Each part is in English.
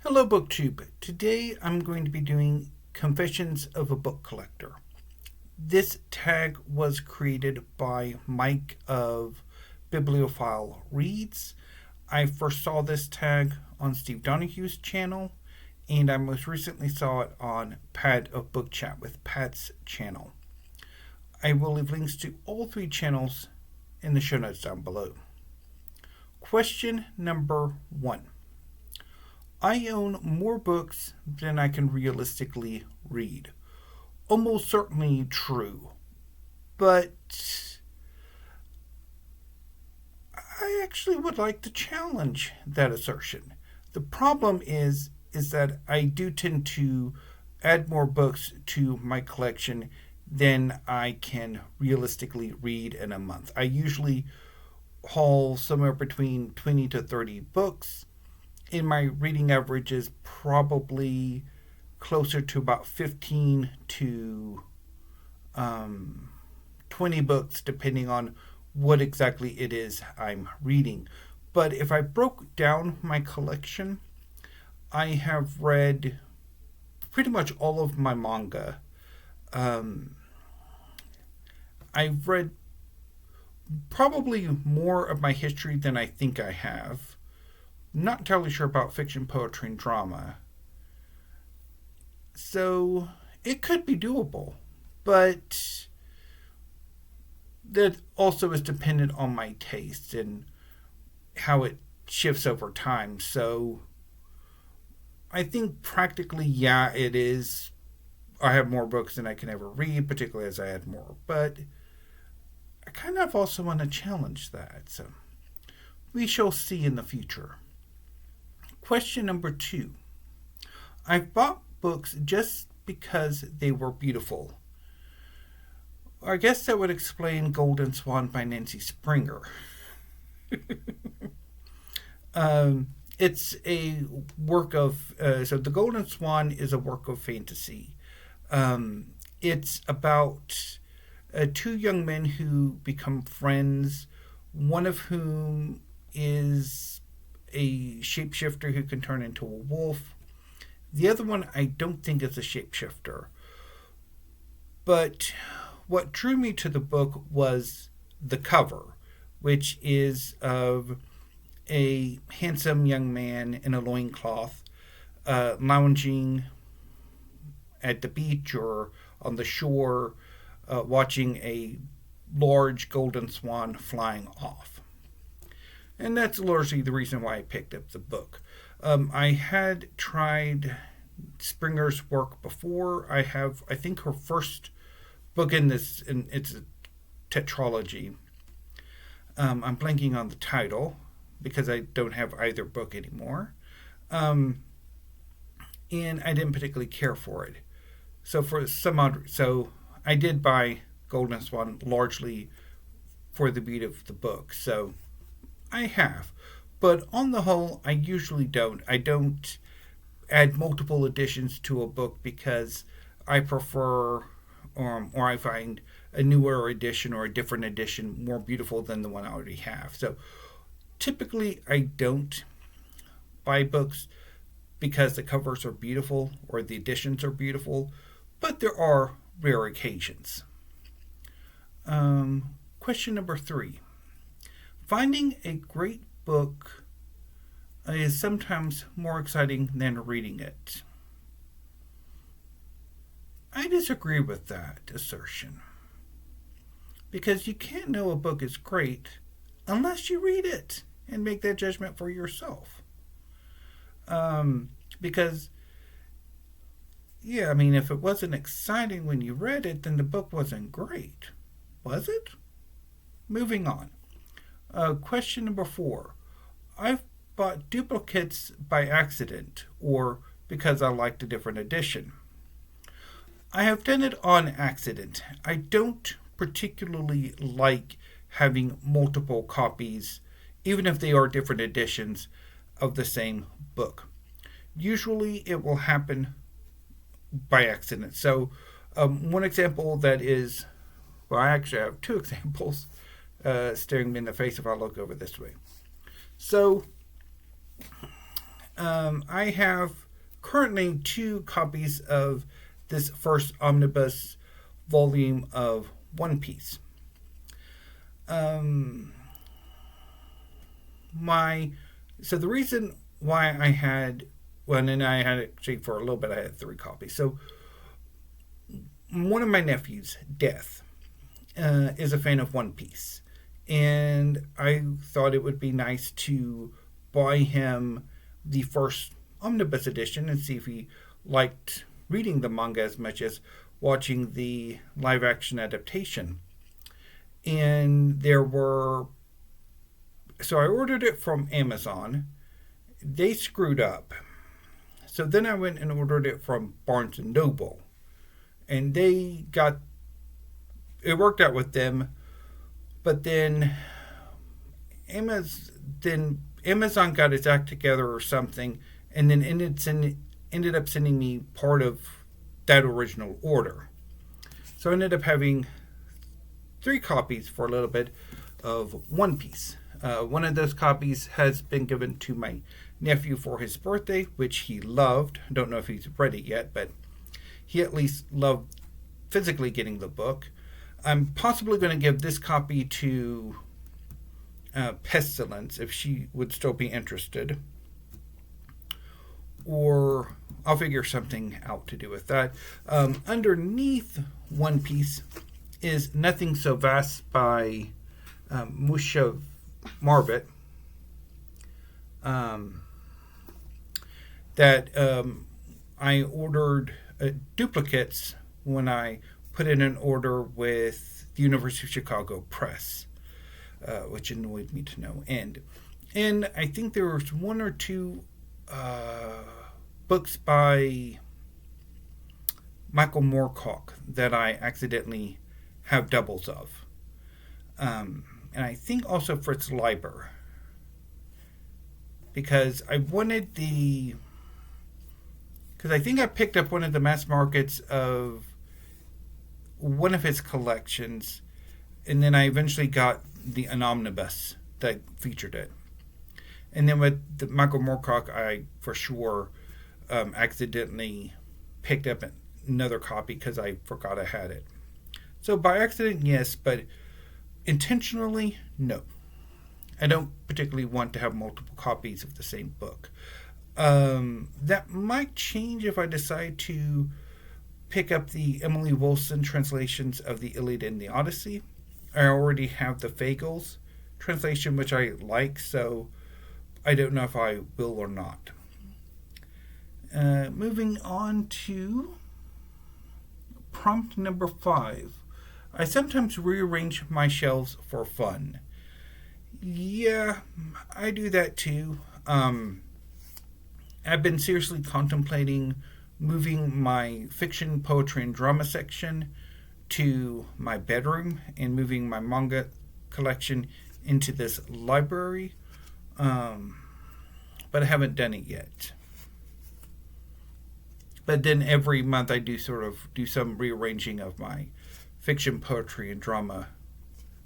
Hello, BookTube. Today I'm going to be doing Confessions of a Book Collector. This tag was created by Mike of Bibliophile Reads. I first saw this tag on Steve Donahue's channel, and I most recently saw it on Pat of Book Chat with Pat's channel. I will leave links to all three channels in the show notes down below. Question number 1. I own more books than I can realistically read. Almost certainly true. But I actually would like to challenge that assertion. The problem is that I do tend to add more books to my collection than I can realistically read in a month. I usually haul somewhere between 20 to 30 books. And my reading average is probably closer to about 15 to 20 books, depending on what exactly it is I'm reading. But if I broke down my collection, I have read pretty much all of my manga. I've read probably more of my history than I think I have. Not entirely sure about fiction, poetry, and drama. So it could be doable, but that also is dependent on my taste and how it shifts over time. So I think practically, yeah, it is. I have more books than I can ever read, particularly as I add more. But I kind of also want to challenge that. So we shall see in the future. Question number 2. I've bought books just because they were beautiful. I guess that would explain Golden Swan by Nancy Springer. It's a work of, so The Golden Swan is a work of fantasy. It's about two young men who become friends, one of whom is a shapeshifter who can turn into a wolf. The other one I don't think is a shapeshifter. But what drew me to the book was the cover, which is of a handsome young man in a loincloth lounging at the beach or on the shore, watching a large golden swan flying off. And that's largely the reason why I picked up the book. I had tried Springer's work before. I think, her first book in this, and it's a tetralogy. I'm blanking on the title because I don't have either book anymore. And I didn't particularly care for it. So I did buy Golden Swan largely for the beauty of the book. So I have. But on the whole, I usually don't. I don't add multiple editions to a book because I prefer, or I find a newer edition or a different edition more beautiful than the one I already have. So typically, I don't buy books because the covers are beautiful or the editions are beautiful, but there are rare occasions. Question number 3. Finding a great book is sometimes more exciting than reading it. I disagree with that assertion. Because you can't know a book is great unless you read it and make that judgment for yourself. Because, if it wasn't exciting when you read it, then the book wasn't great. Was it? Moving on. Question number 4. I've bought duplicates by accident or because I liked a different edition. I have done it on accident. I don't particularly like having multiple copies, even if they are different editions of the same book. Usually it will happen by accident. So one example that is, well, I actually have 2 examples staring me in the face if I look over this way. So I have currently 2 copies of this first omnibus volume of One Piece. Um, my so the reason why I had one, and I had actually for a little bit I had 3 copies. So one of my nephews, Death, is a fan of One Piece, and I thought it would be nice to buy him the first omnibus edition and see if he liked reading the manga as much as watching the live action adaptation. And so I ordered it from Amazon. They screwed up. So then I went and ordered it from Barnes and Noble. And it worked out with them, but then Amazon got its act together or something, and then ended up sending me part of that original order. So I ended up having 3 copies for a little bit of One Piece. One of those copies has been given to my nephew for his birthday, which he loved. I don't know if he's read it yet, but he at least loved physically getting the book. I'm possibly going to give this copy to Pestilence if she would still be interested. Or I'll figure something out to do with that. Underneath One Piece is Nothing So Vast by Musha Marvit. That I ordered duplicates when I put in an order with the University of Chicago Press, which annoyed me to no end. And I think there was 1 or 2 books by Michael Moorcock that I accidentally have doubles of. And I think also Fritz Leiber. Because I think I picked up one of the mass markets of one of his collections, and then I eventually got an omnibus that featured it. And then with the Michael Moorcock, I for sure accidentally picked up another copy because I forgot I had it. So by accident, yes, but intentionally, no. I don't particularly want to have multiple copies of the same book. That might change if I decide to pick up the Emily Wilson translations of the Iliad and the Odyssey. I already have the Fagles translation, which I like, so I don't know if I will or not. Moving on to prompt number 5. I sometimes rearrange my shelves for fun. Yeah, I do that too. I've been seriously contemplating moving my fiction, poetry, and drama section to my bedroom and moving my manga collection into this library, but I haven't done it yet. But then every month I do some rearranging of my fiction, poetry, and drama,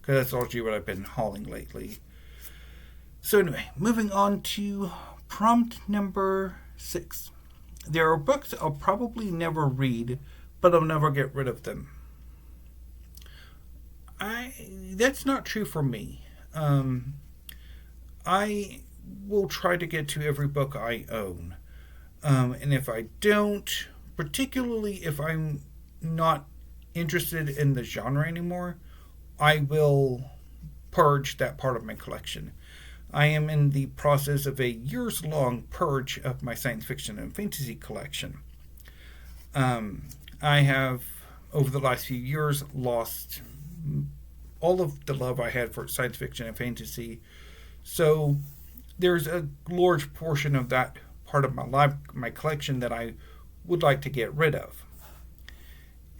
because that's largely what I've been hauling lately. So anyway, moving on to prompt number 6. There are books I'll probably never read, but I'll never get rid of them. That's not true for me. I will try to get to every book I own. And if I don't, particularly if I'm not interested in the genre anymore, I will purge that part of my collection. I am in the process of a years-long purge of my science fiction and fantasy collection. I have, over the last few years, lost all of the love I had for science fiction and fantasy. So there's a large portion of that part of my collection that I would like to get rid of.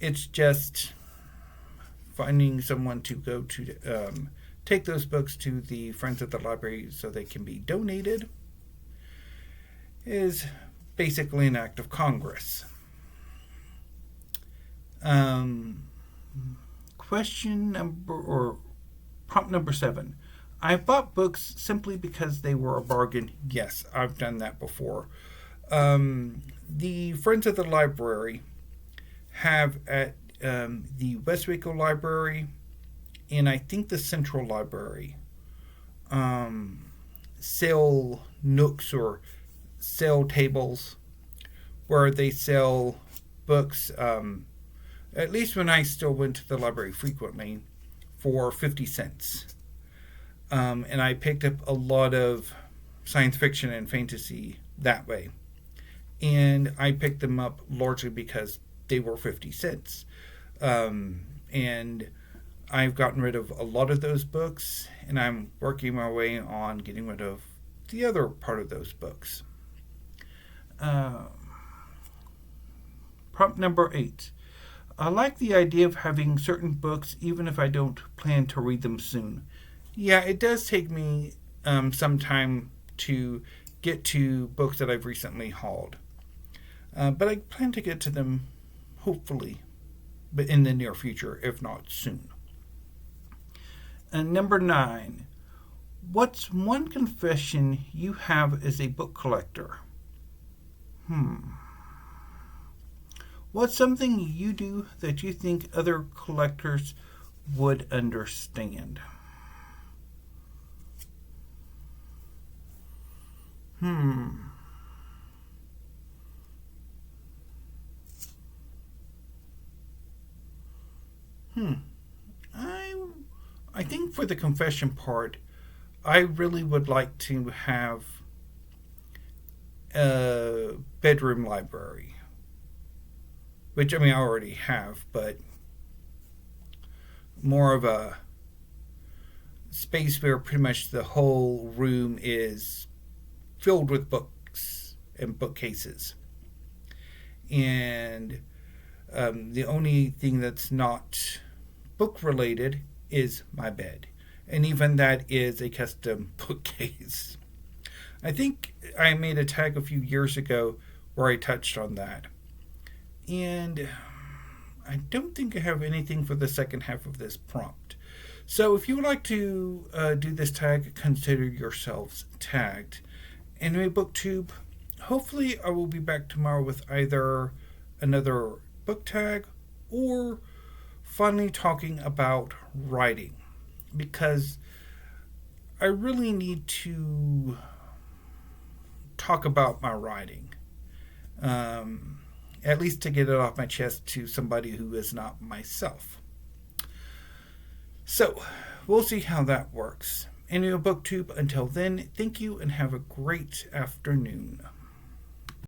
It's just finding someone to go to take those books to the Friends of the Library so they can be donated is basically an act of Congress. Prompt number 7. I bought books simply because they were a bargain. Yes, I've done that before. The Friends of the Library have at the Westwaco Library and I think the Central Library sell nooks or sell tables where they sell books. At least when I still went to the library frequently, for 50 cents. And I picked up a lot of science fiction and fantasy that way. And I picked them up largely because they were 50 cents. And I've gotten rid of a lot of those books, and I'm working my way on getting rid of the other part of those books. Uh, Prompt number 8. I like the idea of having certain books even if I don't plan to read them soon. Yeah, it does take me some time to get to books that I've recently hauled. But I plan to get to them hopefully, but in the near future, if not soon. And number 9. What's one confession you have as a book collector? What's something you do that you think other collectors would understand? Hmm. Hmm. I I think for the confession part, I really would like to have a bedroom library, which I mean I already have, but more of a space where pretty much the whole room is filled with books and bookcases. And the only thing that's not book related is my bed. And even that is a custom bookcase. I think I made a tag a few years ago where I touched on that. And I don't think I have anything for the second half of this prompt. So if you would like to do this tag, consider yourselves tagged. Anyway, BookTube, hopefully I will be back tomorrow with either another book tag or finally talking about writing, because I really need to talk about my writing, at least to get it off my chest to somebody who is not myself. So we'll see how that works. Anyway, BookTube, until then, thank you and have a great afternoon.